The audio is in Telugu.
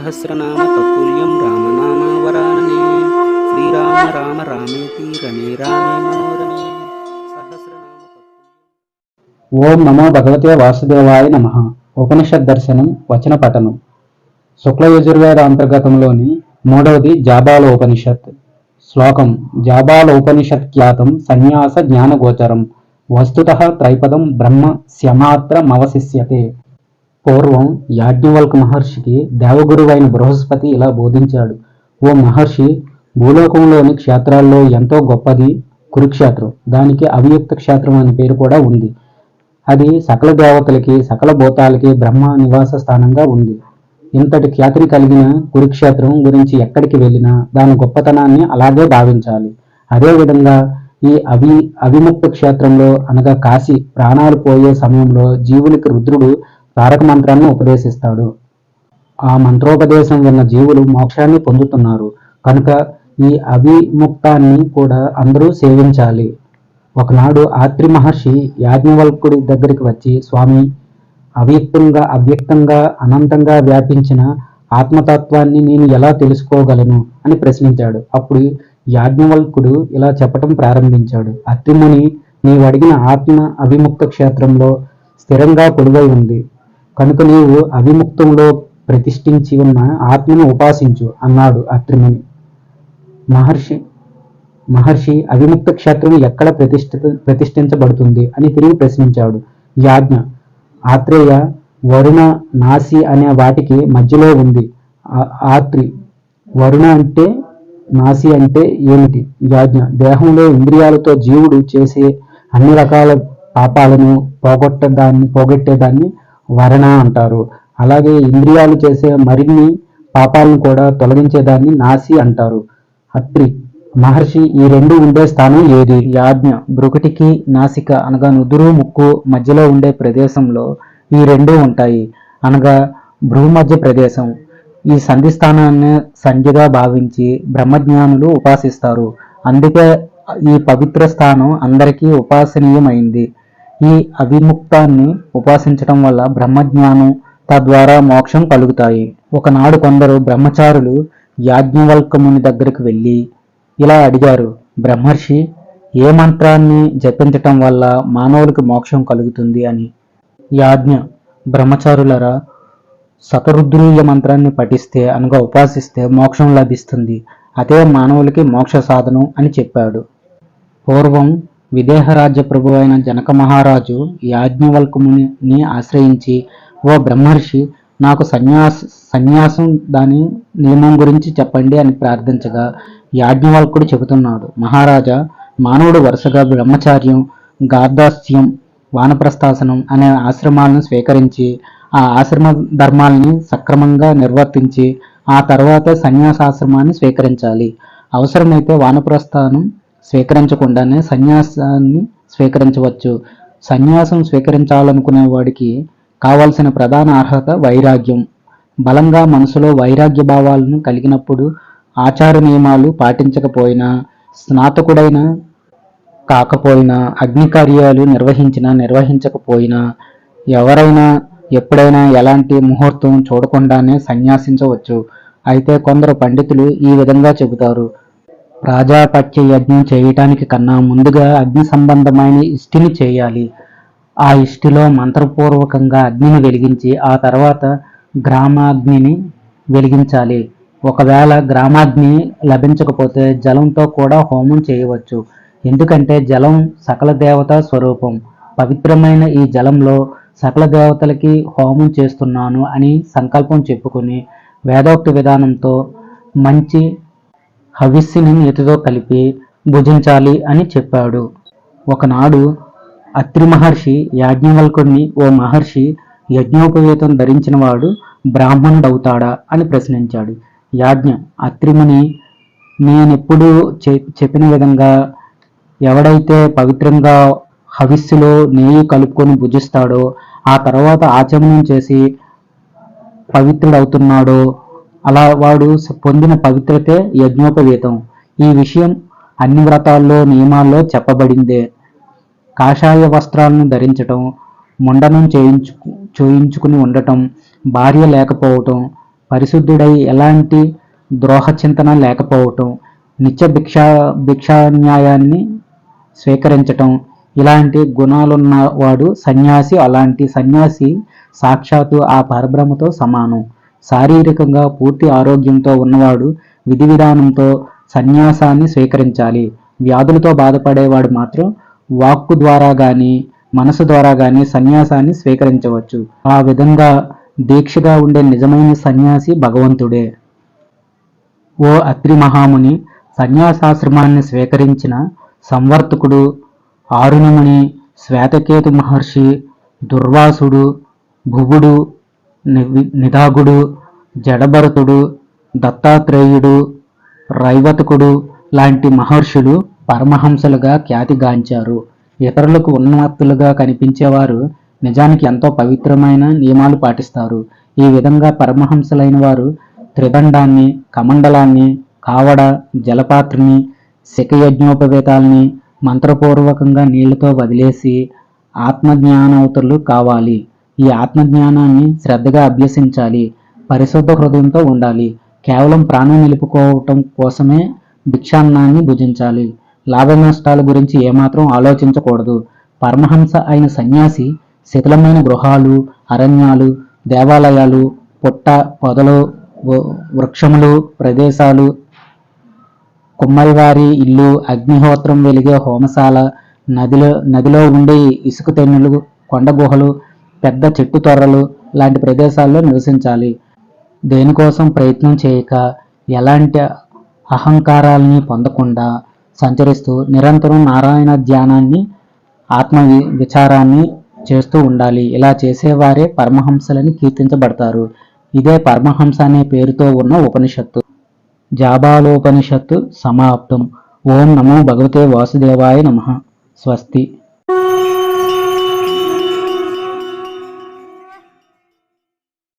సహస్రనామ తత్తుల్యం రామనామ వరాననే శ్రీరామ రామ రామేతి రమే రామే మనోరమే సహస్రనామ ఓం నమో భగవతే వాసుదేవాయ నమః. ఉపనిషత్ దర్శనం వచన పఠనం. శుక్ల యజుర్వేద అంతర్గతంలోని మూడవది జాబాల ఉపనిషత్. శ్లోకం: జాబాల ఉపనిషత్ ఖ్యాతం సన్యాస జ్ఞానగోచరం వస్తుతః త్రైపదం బ్రహ్మ స్యమాత్ర మవశిష్యతే. పూర్వం యాజ్ఞవల్క మహర్షికి దేవగురువైన బృహస్పతి ఇలా బోధించాడు: ఓ మహర్షి, భూలోకంలోని క్షేత్రాల్లో ఎంతో గొప్పది కురుక్షేత్రం. దానికి అవియుక్త క్షేత్రం అనే పేరు కూడా ఉంది. అది సకల దేవతలకి, సకల భూతాలకి బ్రహ్మ నివాస స్థానంగా ఉంది. ఇంతటి ఖ్యాతిని కలిగిన కురుక్షేత్రం గురించి ఎక్కడికి వెళ్ళినా దాని గొప్పతనాన్ని అలాగే భావించాలి. అదేవిధంగా ఈ అవిముక్త క్షేత్రంలో అనగా కాశీ ప్రాణాలు పోయే సమయంలో జీవులకి రుద్రుడు తారక మంత్రాన్ని ఉపదేశిస్తాడు. ఆ మంత్రోపదేశం విన్న జీవులు మోక్షాన్ని పొందుతున్నారు కనుక ఈ అవిముక్తాన్ని కూడా అందరూ సేవించాలి. ఒకనాడు ఆత్రి మహర్షి యాజ్ఞవల్కుడి దగ్గరికి వచ్చి, స్వామి, అవ్యక్తంగా అనంతంగా వ్యాపించిన ఆత్మతత్వాన్ని నేను ఎలా తెలుసుకోగలను అని ప్రశ్నించాడు. అప్పుడు యాజ్ఞవల్కుడు ఇలా చెప్పటం ప్రారంభించాడు: అత్రిముని, నీవు అడిగిన ఆత్మ అవిముక్త క్షేత్రంలో స్థిరంగా కొలువై ఉంది కనుక నీవు అవిముక్తంలో ప్రతిష్ఠించి ఉన్న ఆత్మను ఉపాసించు అన్నాడు అత్రిముని. మహర్షి అవిముక్త క్షేత్రం ఎక్కడ ప్రతిష్ఠించబడుతుంది అని తిరిగి ప్రశ్నించాడు. యాజ్ఞ: ఆత్రేయ, వరుణ, నాసి అనే వాటికి మధ్యలో ఉంది. ఆత్రి: వరుణ అంటే, నాసి అంటే ఏమిటి? యాజ్ఞ: దేహంలో ఇంద్రియాలతో జీవుడు చేసే అన్ని రకాల పాపాలను పోగొట్టేదాన్ని వరణ అంటారు. అలాగే ఇంద్రియాలు చేసే మరిన్ని పాపాలను కూడా తొలగించేదాన్ని నాసి అంటారు. అత్రి: మహర్షి, ఈ రెండు ఉండే స్థానం ఏది? యాజ్ఞ: భృకుటికి నాసిక అనగా నుదురు ముక్కు మధ్యలో ఉండే ప్రదేశంలో ఈ రెండు ఉంటాయి, అనగా భ్రూమధ్య ప్రదేశం. ఈ సంధి స్థానాన్ని సంధ్యగా భావించి బ్రహ్మజ్ఞానులు ఉపాసిస్తారు. అందుకే ఈ పవిత్ర స్థానం అందరికీ ఉపాసనీయమైంది. ఈ అవిముక్తాన్ని ఉపాసించటం వల్ల బ్రహ్మజ్ఞానం, తద్వారా మోక్షం కలుగుతాయి. ఒకనాడు కొందరు బ్రహ్మచారులు యాజ్ఞవల్కముని దగ్గరికి వెళ్ళి ఇలా అడిగారు: బ్రహ్మర్షి, ఏ మంత్రాన్ని జపించటం వల్ల మానవులకు మోక్షం కలుగుతుంది అని. యాజ్ఞ: బ్రహ్మచారులరా, శతరుద్రీయ మంత్రాన్ని పఠిస్తే అనగా ఉపాసిస్తే మోక్షం లభిస్తుంది. అదే మానవులకి మోక్ష సాధనం అని చెప్పాడు. పూర్వం విదేహరాజ్య ప్రభు అయిన జనక మహారాజు యాజ్ఞవల్కముని ఆశ్రయించి, ఓ బ్రహ్మర్షి, నాకు సన్యాసం దాని నియమం గురించి చెప్పండి అని ప్రార్థించగా యాజ్ఞవల్కుడు చెబుతున్నాడు: మహారాజా, మానవుడు వరుసగా బ్రహ్మచార్యం, గార్ధాస్యం, వానప్రస్థాసనం అనే ఆశ్రమాలను స్వీకరించి ఆ ఆశ్రమ ధర్మాలని సక్రమంగా నిర్వర్తించి ఆ తర్వాత సన్యాసాశ్రమాన్ని స్వీకరించాలి. అవసరమైతే వానప్రస్థానం స్వీకరించకుండానే సన్యాసాన్ని స్వీకరించవచ్చు. సన్యాసం స్వీకరించాలనుకునే వాడికి కావలసిన ప్రధాన అర్హత వైరాగ్యం. బలంగా మనసులో వైరాగ్య భావాలను కలిగినప్పుడు ఆచార నియమాలు పాటించకపోయినా, స్నాతకుడైన కాకపోయినా, అగ్ని కార్యాలు నిర్వహించకపోయినా, ఎవరైనా ఎప్పుడైనా ఎలాంటి ముహూర్తం చూడకుండానే సన్యాసించవచ్చు. అయితే కొందరు పండితులు ఈ విధంగా చెబుతారు: ప్రాజాపత్య యజ్ఞం చేయటానికి కన్నా ముందుగా అగ్ని సంబంధమైన ఇష్టిని చేయాలి. ఆ ఇష్టిలో మంత్రపూర్వకంగా అగ్నిని వెలిగించి ఆ తర్వాత గ్రామాగ్నిని వెలిగించాలి. ఒకవేళ గ్రామాగ్ని లభించకపోతే జలంతో కూడా హోమం చేయవచ్చు. ఎందుకంటే జలం సకల దేవతా స్వరూపం. పవిత్రమైన ఈ జలంలో సకల దేవతలకి హోమం చేస్తున్నాను అని సంకల్పం చెప్పుకుని వేదోక్త విధానంతో మంచి హవిస్సుని నీటితో కలిపి భుజించాలి అని చెప్పాడు. ఒకనాడు అత్రి మహర్షి యాజ్ఞవల్కుడిని, ఓ మహర్షి, యజ్ఞోపవీతం ధరించిన వాడు బ్రాహ్మణుడవుతాడా అని ప్రశ్నించాడు. యాజ్ఞ: అత్రిముని, నేనెప్పుడు చెప్పిన విధంగా ఎవడైతే పవిత్రంగా హవిస్సులో నెయ్యి కలుపుకొని భుజిస్తాడో, ఆ తర్వాత ఆచమనం చేసి పవిత్రుడవుతున్నాడో అలా వాడు పొందిన పవిత్రతే యజ్ఞోపవీతం. ఈ విషయం అన్ని వ్రతాల్లో నియమాల్లో చెప్పబడిందే. కాషాయ వస్త్రాలను ధరించటం, ముండనం చేయించుకుని ఉండటం, భార్య లేకపోవటం, పరిశుద్ధుడై ఎలాంటి ద్రోహ చింతన లేకపోవటం, నిత్య భిక్షాన్యాయాన్ని స్వీకరించటం, ఇలాంటి గుణాలున్నవాడు సన్యాసి. అలాంటి సన్యాసి సాక్షాత్తు ఆ పరబ్రహ్మతో సమానం. శారీరకంగా పూర్తి ఆరోగ్యంతో ఉన్నవాడు విధి విధానంతో సన్యాసాన్ని స్వీకరించాలి. వ్యాధులతో బాధపడేవాడు మాత్రం వాక్కు ద్వారా గాని మనసు ద్వారా గాని సన్యాసాన్ని స్వీకరించవచ్చు. ఆ విధంగా దీక్షగా ఉండే నిజమైన సన్యాసి భగవంతుడే. ఓ అత్రి మహాముని, సన్యాసాశ్రమాన్ని స్వీకరించిన సంవర్తకుడు, ఆరుణముని, శ్వేతకేతు మహర్షి, దుర్వాసుడు, భువుడు, నిదాగుడు, జడభరతుడు, దత్తాత్రేయుడు, రైవతకుడు లాంటి మహర్షులు పరమహంసలుగా ఖ్యాతిగాంచారు. ఇతరులకు ఉన్మత్తులుగా కనిపించేవారు నిజానికి ఎంతో పవిత్రమైన నియమాలు పాటిస్తారు. ఈ విధంగా పరమహంసలైన వారు త్రిదండాన్ని, కమండలాన్ని, కావడ, జలపాత్రిని, శిఖయజ్ఞోపవేతాల్ని మంత్రపూర్వకంగా నీళ్లతో వదిలేసి ఆత్మజ్ఞానవతులు కావాలి. ఈ ఆత్మజ్ఞానాన్ని శ్రద్ధగా అభ్యసించాలి. పరిశుద్ధ హృదయంతో ఉండాలి. కేవలం ప్రాణం నిలుపుకోవటం కోసమే భిక్షాన్నాన్ని భుజించాలి. లాభ నష్టాల గురించి ఏమాత్రం ఆలోచించకూడదు. పరమహంస అయిన సన్యాసి శిథిలమైన గృహాలు, అరణ్యాలు, దేవాలయాలు, పుట్ట పొదలు, వృక్షములు, ప్రదేశాలు, కుమ్మరివారి ఇల్లు, అగ్నిహోత్రం వెలిగే హోమశాల, నదిలో ఉండే ఇసుక తెన్నులు, కొండ గుహలు, పెద్ద చెట్టు తొర్రలు లాంటి ప్రదేశాల్లో నివసించాలి. దేనికోసం ప్రయత్నం చేయక, ఎలాంటి అహంకారాల్ని పొందకుండా సంచరిస్తూ నిరంతరం నారాయణ ధ్యానాన్ని, ఆత్మ విచారాన్ని చేస్తూ ఉండాలి. ఇలా చేసేవారే పరమహంసలని కీర్తించబడతారు. ఇదే పరమహంస అనే పేరుతో ఉన్న ఉపనిషత్తు. జాబాలోపనిషత్తు సమాప్తం. ఓం నమో భగవతే వాసుదేవాయ నమః. స్వస్తి.